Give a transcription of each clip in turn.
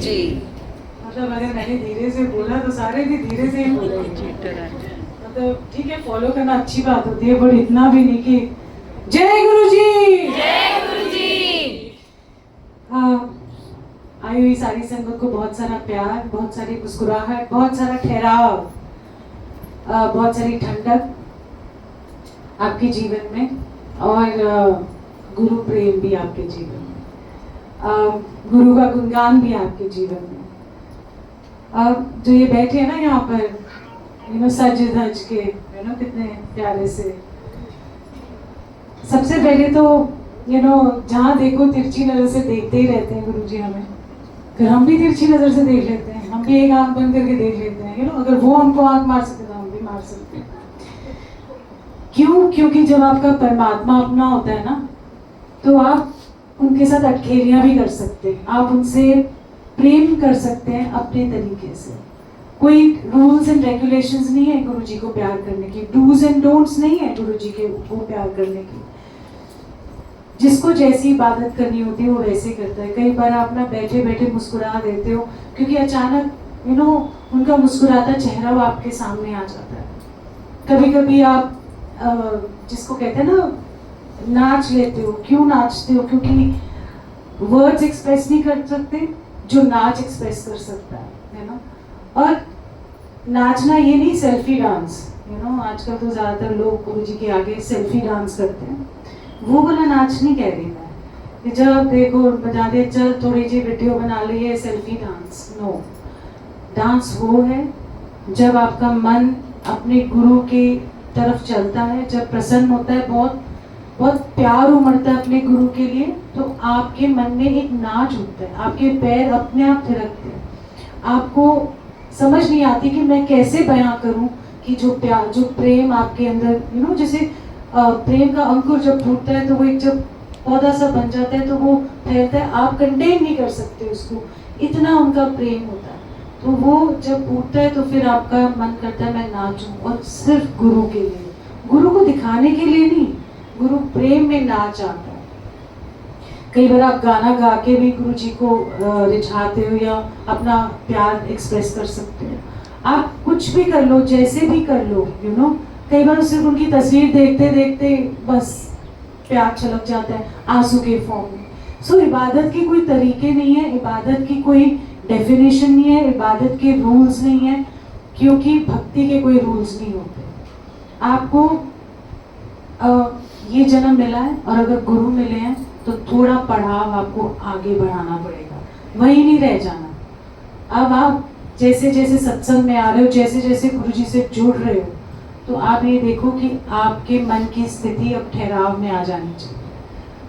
जी। मतलब अगर मैंने धीरे से बोला तो सारे भी धीरे से ही बोलेंगे। मतलब ठीक है, फॉलो करना अच्छी बात होती है, बट इतना भी नहीं कि जय गुरु जी। जय गुरु जी। आई हुई सारी संगत को बहुत सारा प्यार, बहुत सारी मुस्कुराहट, बहुत सारा ठहराव, बहुत सारी ठंडक आपके जीवन में, और गुरु प्रेम भी आपके जीवन में, गुरु का गुणगान भी आपके जीवन में। जो ये बैठे हैं ना यहाँ पर, सज धज के, कितने प्यारे से। सबसे पहले तो जहाँ देखो तिरछी नजर से देखते ही रहते हैं गुरु जी हमें। फिर हम भी तिरछी नजर से देख लेते हैं, हम भी एक आंख बंद करके देख लेते हैं। अगर वो हमको आंख मार सकते तो हम भी मार सकते हैं। क्यों? क्योंकि जब आपका परमात्मा अपना होता है ना, तो आप उनके साथ अटखेलियां भी कर सकते हैं, आप उनसे प्रेम कर सकते हैं अपने तरीके से। कोई रूल्स एंड रेगुलेशंस नहीं है गुरु जी को प्यार करने की, डूज एंड डोंट्स नहीं है गुरु जी के वो प्यार करने की। जिसको जैसी इबादत करनी होती है वो वैसे करता है। कई बार आप ना बैठे बैठे मुस्कुरा देते हो, क्योंकि अचानक उनका मुस्कुराता चेहरा वो आपके सामने आ जाता है। कभी कभी आप जिसको कहते हैं ना, नाच लेते हो। क्यों नाचते हो? क्योंकि वर्ड्स एक्सप्रेस नहीं कर सकते जो नाच एक्सप्रेस कर सकता है ना। और नाचना ये नहीं सेल्फी डांस, आजकल तो ज्यादातर लोग गुरु जी के आगे सेल्फी डांस करते हैं। वो वाला नाच नहीं कह रही मैं। जब देखो बजा दे, चल थोड़ी सी वीडियो बना ली है, सेल्फी डांस। नो, डांस वो है जब आपका मन अपने गुरु की तरफ चलता है, जब प्रसन्न होता है, बहुत बहुत प्यार उमड़ता है अपने गुरु के लिए, तो आपके मन में एक नाच उठता है, आपके पैर अपने आप थिरकते हैं। आपको समझ नहीं आती कि मैं कैसे बयां करूं कि जो प्यार, जो प्रेम आपके अंदर, जैसे प्रेम का अंकुर जब फूटता है तो वो एक जब पौधा सा बन जाता है तो वो फैलता है, आप कंटेन नहीं कर सकते उसको, इतना उनका प्रेम होता है। तो वो जब फूटता है तो फिर आपका मन करता है मैं नाचूं, और सिर्फ गुरु के लिए, गुरु को दिखाने के लिए नहीं, गुरु प्रेम में नाच आता है। कई बार आप गाना गा के भी गुरु जी को रिझाते हो या अपना प्यार एक्सप्रेस कर सकते हो। आप कुछ भी कर लो, जैसे भी कर लो, कई बार सिर्फ उनकी तस्वीर देखते देखते बस प्यार छलक जाता है आंसू के फॉर्म में। सो इबादत के कोई तरीके नहीं है, इबादत की कोई डेफिनेशन नहीं है, इबादत के रूल्स नहीं है, क्योंकि भक्ति के कोई रूल्स नहीं होते। आपको ये जन्म मिला है, और अगर गुरु मिले हैं तो थोड़ा पड़ाव आपको आगे बढ़ाना पड़ेगा, वही नहीं रह जाना। अब आप जैसे जैसे सत्संग में आ रहे हो, जैसे जैसे गुरु जी से जुड़ रहे हो, तो आप ये देखो कि आपके मन की स्थिति अब ठहराव में आ जानी चाहिए।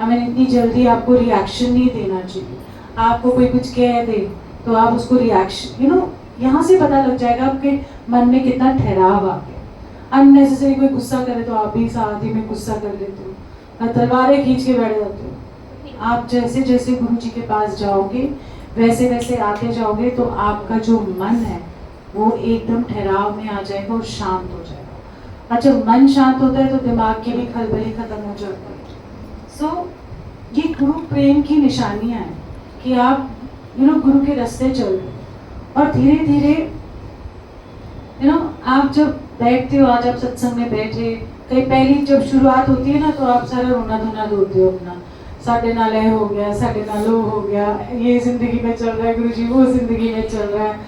हमें इतनी जल्दी आपको रिएक्शन नहीं देना चाहिए। आपको कोई कुछ कह दे तो आप उसको रिएक्शन, यहाँ से पता लग जाएगा आपके मन में कितना ठहराव आ गया। अननेसेसरी कोई गुस्सा करे तो आप भी साथ ही में गुस्सा कर लेते हो, तलवारें खींच के बैठ जाते हो। आप जैसे जैसे गुरु जी के पास जाओगे, वैसे वैसे आते जाओगे, तो आपका जो मन है वो एकदम ठहराव में आ जाएगा और शांत हो जाएगा। और जब मन शांत होता है तो दिमाग की भी खलबली खत्म हो जाती है। सो ये गुरु प्रेम की निशानियां हैं कि आप गुरु के रास्ते चल रहे हो, और धीरे धीरे आप जब बैठते हो, आज आप सत्संग में बैठे, कई पहली जब शुरुआत होती है ना, तो आप सारा रोना धोना रोते हो अपना, साढ़े नाल हो गया, साढ़े नाल हो गया, ये जिंदगी में चल रहा है गुरु जी, वो जिंदगी में चल रहा है।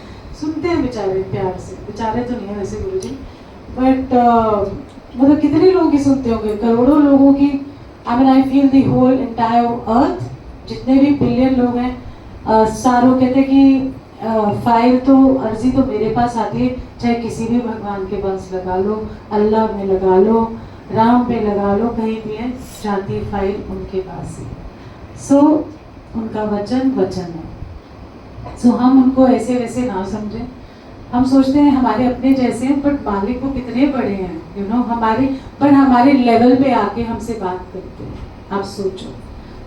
सुनते हैं बेचारे प्यार से, बेचारे तो नहीं है वैसे गुरु जी, बट मतलब कितने लोगों की सुनते होंगे, करोड़ों लोगों की। I feel the whole entire earth, जितने भी बिलियन लोग हैं, सारों कहते हैं कि फाइल तो अर्जी तो मेरे पास आती है, चाहे किसी भी भगवान के पास लगा लो, अल्लाह में लगा लो, राम पे लगा लो, कहीं भी है, जाती फाइल उनके पास ही। सो उनका वचन वचन है। सो हम उनको ऐसे वैसे ना समझें। हम सोचते हैं हमारे अपने जैसे हैं, बट मालिक को कितने बड़े हैं, हमारे, पर हमारे लेवल पे आके हमसे बात करते हैं। आप सोचो,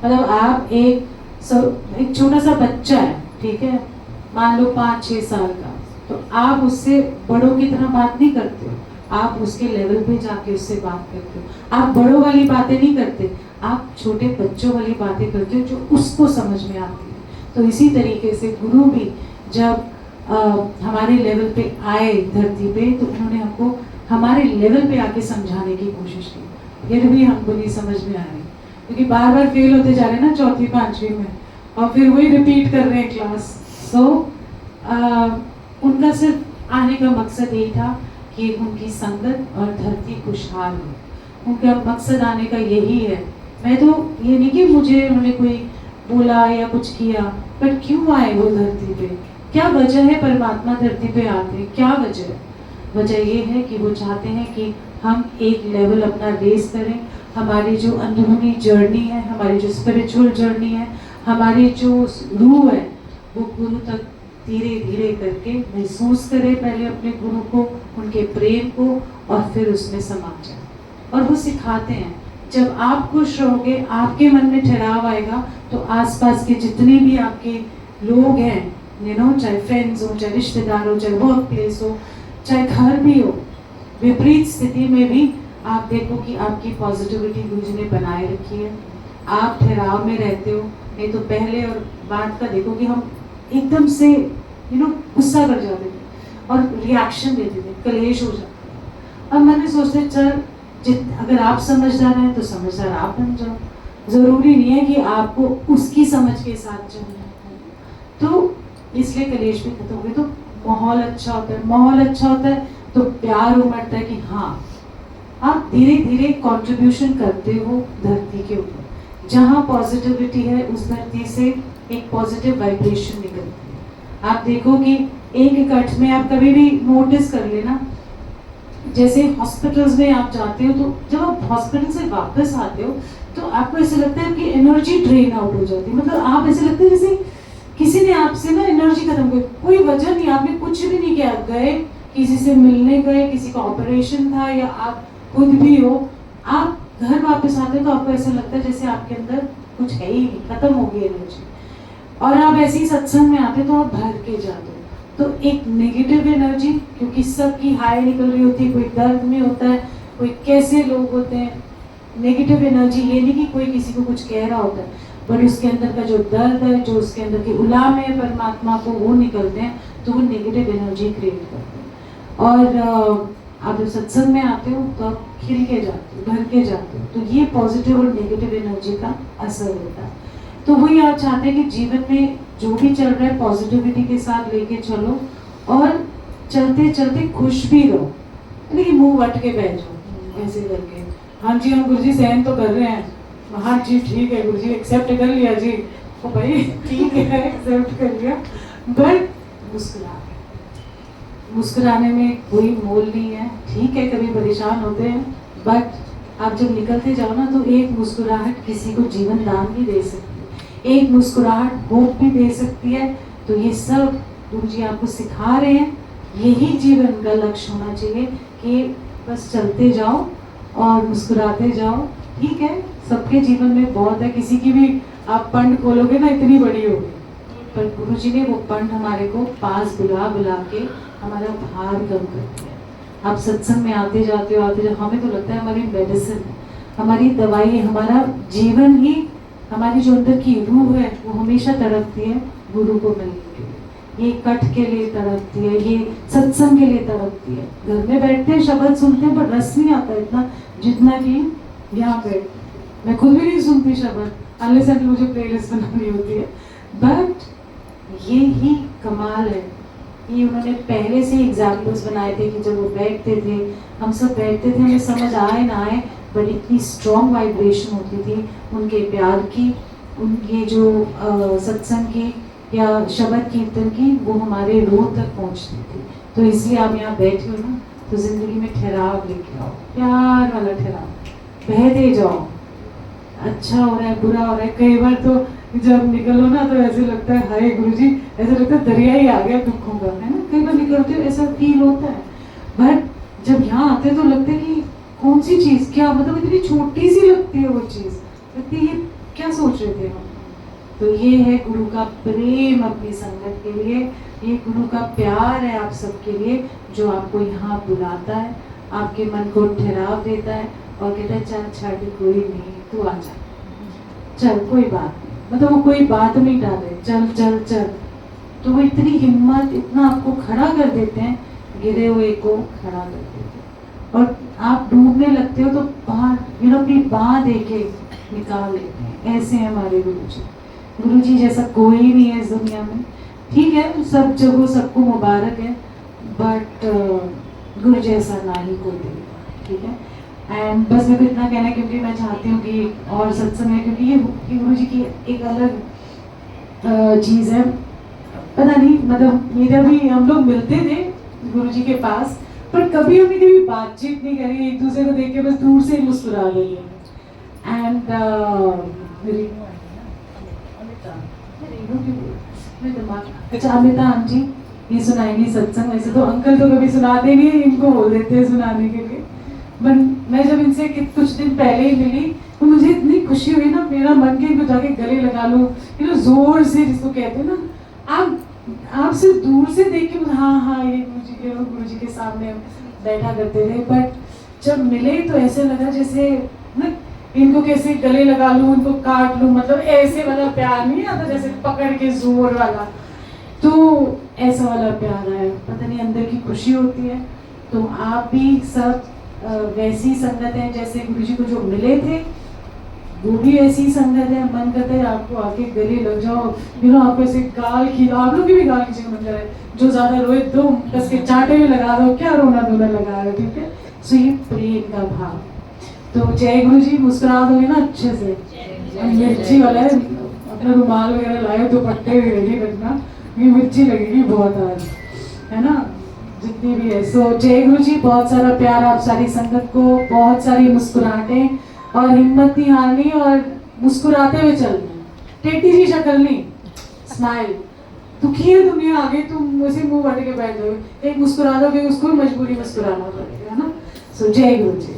मतलब आप एक छोटा सा बच्चा है, ठीक है, मान लो 5-6 साल का, तो आप उससे बड़ों की तरह बात नहीं करते, आप उसके लेवल पे जाके उससे बात करते हो। आप बड़ों वाली बातें नहीं करते, आप छोटे बच्चों वाली बातें करते हो जो उसको समझ में आती है। तो इसी तरीके से गुरु भी जब हमारे लेवल पे आए धरती पे, तो उन्होंने हमको हमारे लेवल पे आके समझाने की कोशिश की। ये भी हमको नहीं समझ में आ रही, क्योंकि बार बार फेल होते जा रहे हैं ना चौथी पांचवी में, और फिर वही रिपीट कर रहे हैं क्लास। सो उनका सिर्फ आने का मकसद यही था कि उनकी संगत और धरती खुशहाल हो। उनका मकसद आने का यही है। मैं तो ये नहीं कि मुझे उन्होंने कोई बोला या कुछ किया, पर क्यों आए वो धरती पे, क्या वजह है परमात्मा धरती पे आते, क्या वजह है? वजह ये है कि वो चाहते हैं कि हम एक लेवल अपना रेस करें। हमारी जो अंदरूनी जर्नी है, हमारी जो स्पिरिचुअल जर्नी है, हमारी जो रूह है, वो गुरु तक धीरे धीरे करके महसूस करे पहले अपने गुरु को, उनके प्रेम को, और फिर उसमें समा जाए। और वो सिखाते हैं, जब आप खुश रहोगे, आपके मन में ठहराव आएगा, तो आसपास के जितने भी आपके लोग हैं, चाहे फ्रेंड्स हो, चाहे रिश्तेदार हो, चाहे वर्क प्लेस हो, चाहे घर भी हो, विपरीत स्थिति में भी आप देखो कि आपकी पॉजिटिविटी गुरु जी ने बनाए रखी है। आप ठहराव में रहते हो। नहीं तो पहले और बाद का देखो कि हम एकदम से गुस्सा कर जाते थे और रिएक्शन देते थे, कलेश हो जाता था। अब मैंने सोचते चल, अगर आप समझदार हैं तो समझदार आप बन जाओ, जरूरी नहीं है कि आपको उसकी समझ के साथ चलना है। तो इसलिए कलेश भी खत्म हो गए, तो माहौल अच्छा होता है। माहौल अच्छा होता है तो प्यार उमड़ता है कि हाँ, आप धीरे धीरे कंट्रीब्यूशन करते हो धरती के ऊपर। जहाँ पॉजिटिविटी है, उस धरती से एक पॉजिटिव वाइब्रेशन निकलती है। आप देखो कि एक इकट्ठ में आप कभी भी नोटिस कर लेना, जैसे हॉस्पिटल्स में आप जाते हो, तो जब आप हॉस्पिटल से वापस आते हो तो आपको ऐसा लगता है कि एनर्जी ड्रेन आउट हो जाती है। मतलब आप ऐसे लगता है जैसे किसी ने आपसे ना एनर्जी खत्म कर, कोई वजह नहीं, आपने कुछ भी नहीं किया, गए किसी से मिलने गए, किसी का ऑपरेशन था, या आप खुद भी हो, आप घर वापस आते हो तो आपको ऐसा लगता है जैसे आपके अंदर कुछ है ही नहीं, खत्म हो गई एनर्जी। और आप ऐसे ही सत्संग में आते तो आप भर के जाते हो। तो एक नेगेटिव एनर्जी, क्योंकि सबकी हाई निकल रही होती है, कोई दर्द में होता है, कोई कैसे लोग होते हैं। नेगेटिव एनर्जी ये नहीं कि कोई किसी को कुछ कह रहा होता है, बट उसके अंदर का जो दर्द है, जो उसके अंदर की उलाम है परमात्मा को, वो निकलते हैं, तो वो नेगेटिव एनर्जी क्रिएट करते हैं। और आप जब सत्संग में आते हो तो आप खिल के जाते हो, भर के जाते हो। तो ये पॉजिटिव और नेगेटिव एनर्जी का असर होता है। तो वही आप चाहते हैं कि जीवन में जो भी चल रहा है पॉजिटिविटी के साथ लेके चलो, और चलते चलते खुश भी रहो, लेकिन मुंह वट के बैठ जाओ ऐसे करके। हाँ जी, हम गुरुजी सहन तो कर रहे हैं, हाँ जी ठीक है गुरुजी, एक्सेप्ट कर लिया जी, ओ भाई ठीक है एक्सेप्ट कर लिया, बट मुस्कुराने में कोई मोल नहीं है। ठीक है कभी परेशान होते हैं, बट आप जब निकलते जाओ ना, तो एक मुस्कुराहट किसी को जीवन दान भी दे सकती है, एक मुस्कुराहट होप भी दे सकती है। तो ये सब गुरु जी आपको सिखा रहे हैं, यही जीवन का लक्ष्य होना चाहिए कि बस चलते जाओ और मुस्कुराते जाओ। ठीक है, सबके जीवन में बहुत है, किसी की भी आप पंड खोलोगे ना इतनी बड़ी होगी, पर गुरु जी ने वो पंड हमारे को पास बुला बुला के हमारा भार कम कर दिया। आप सत्संग में आते जाते हो, हमें तो लगता है हमारी मेडिसिन, हमारी दवाई, हमारा जीवन ही, हमारी जो अंदर की रूह है वो हमेशा तड़पती है गुरु को मिलने के लिए। ये कठ के लिए तड़पती है, ये सत्संग के लिए तड़पती है। घर में बैठते हैं, शब्द सुनते हैं, पर रस नहीं आता इतना जितना कि यहाँ पे। मैं खुद भी नहीं सुनती शब्द, अनलेस एंड मुझे प्लेलिस्ट बनानी होती है। बट ये ही कमाल है, ये उन्होंने पहले से एग्जाम्पल्स बनाए थे कि जब वो बैठते थे, हम सब बैठते थे, हमें समझ आए ना आए, बट इतनी स्ट्रॉन्ग वाइब्रेशन होती थी उनके प्यार की, उनके जो सत्संग की या शब्द कीर्तन की, वो हमारे रूह तक पहुंचती थी। तो इसलिए आप यहाँ बैठे हो ना, तो जिंदगी में ठहराव लेके आओ, प्यार वाला ठहराव, बहते जाओ। अच्छा हो रहा है, बुरा हो रहा है, कई बार तो जब निकलो ना तो ऐसे लगता है हाय गुरुजी, ऐसा लगता है दरिया ही आ गया दुखों का, है ना। कई बार निकलते हो ऐसा फील होता है, बट जब यहाँ आते तो लगता है कि कौन सी चीज़, क्या मतलब इतनी छोटी सी लगती है वो चीज़, लगती है क्या सोच रहे थे हम। तो ये है गुरु का प्रेम अपनी संगत के लिए, ये गुरु का प्यार है आप सबके लिए, जो आपको यहाँ बुलाता है, आपके मन को ठहराव देता है और कहता है चल छाड़ी कोई नहीं, तू आ जा, चल कोई बात नहीं, मतलब वो कोई बात नहीं डाले, चल चल चल, तो वो इतनी हिम्मत, इतना आपको खड़ा कर देते हैं, गिरे हुए को खड़ा कर देते हैं। और आप डूबने लगते हो तो बाहर अपनी बाँह देके निकाल लेते हैं। ऐसे हैं हमारे गुरुजी। गुरुजी जैसा कोई नहीं है इस दुनिया में। ठीक है, सब जगह सबको मुबारक है, बट गुरु जैसा ना ही कोई देगा। ठीक है, एंड बस मेरे को इतना कहना है, क्योंकि मैं चाहती हूँ कि और सत्संग है, क्योंकि ये गुरुजी की एक अलग चीज़ है। पता नहीं, मतलब मेरा भी, हम लोग मिलते थे गुरुजी के पास, पर कभी हमने कभी बातचीत नहीं करी, एक दूसरे को देख के बस दूर से मुस्कुरा देंगे। एंड अच्छा, अमिता आंटी ये सुनाएंगी सत्संग। वैसे तो अंकल तो कभी सुनाते नहीं, इनको बोल देते हैं सुनाने के लिए। बट मैं जब इनसे कुछ दिन पहले ही मिली तो मुझे इतनी खुशी हुई ना, मेरा मन के इनको जाके गले लगा लूं, जोर से, जिसको कहते हैं ना, आप सिर्फ दूर से देख के हाँ हाँ ये गुरुजी के सामने बैठा करते थे, बट जब मिले तो ऐसे लगा जैसे ना इनको कैसे गले लगा लूं, इनको काट लूं, मतलब ऐसे वाला प्यार नहीं आता जैसे पकड़ के जोर वाला, तो ऐसा वाला प्यार है। पता नहीं अंदर की खुशी होती है। तो आप भी सब वैसी संगत है जैसे गुरुजी को जो मिले थे, वो भी ऐसी संगत है। मन करता है आपको आके गले लग जाओ, आपको ऐसे गाल खींचो, आप लोग की भी गाल खींचे का मन करे, जो ज्यादा रोए दो कस के चांटे में लगा दो, क्या रोना धोना लगा रहे, ठीक है। सो ये प्रेम का भाव। तो जय गुरु जी, मुस्कुरा दोगे ना अच्छे से। मिर्ची वाला है, अपना रुमाल वगैरह लाए, दुपट्टे रेडी रखना, ये मिर्ची लगेगी बहुत आज, है ना, जितनी भी है। सो जय गुरु जी, बहुत सारा प्यार आप सारी संगत को, बहुत सारी मुस्कुराहटें, और हिम्मत नहीं हारनी, और मुस्कुराते हुए चलना, टेढ़ी सी शक्ल नहीं, स्माइल। दुखी है दुनिया, आगे तुम वैसे मुंह बट के बैठ जाओगे, एक मुस्कुरा दोगे, उसको मजबूरी मुस्कुराना पड़ेगा, है ना। सो जय गुरु जी।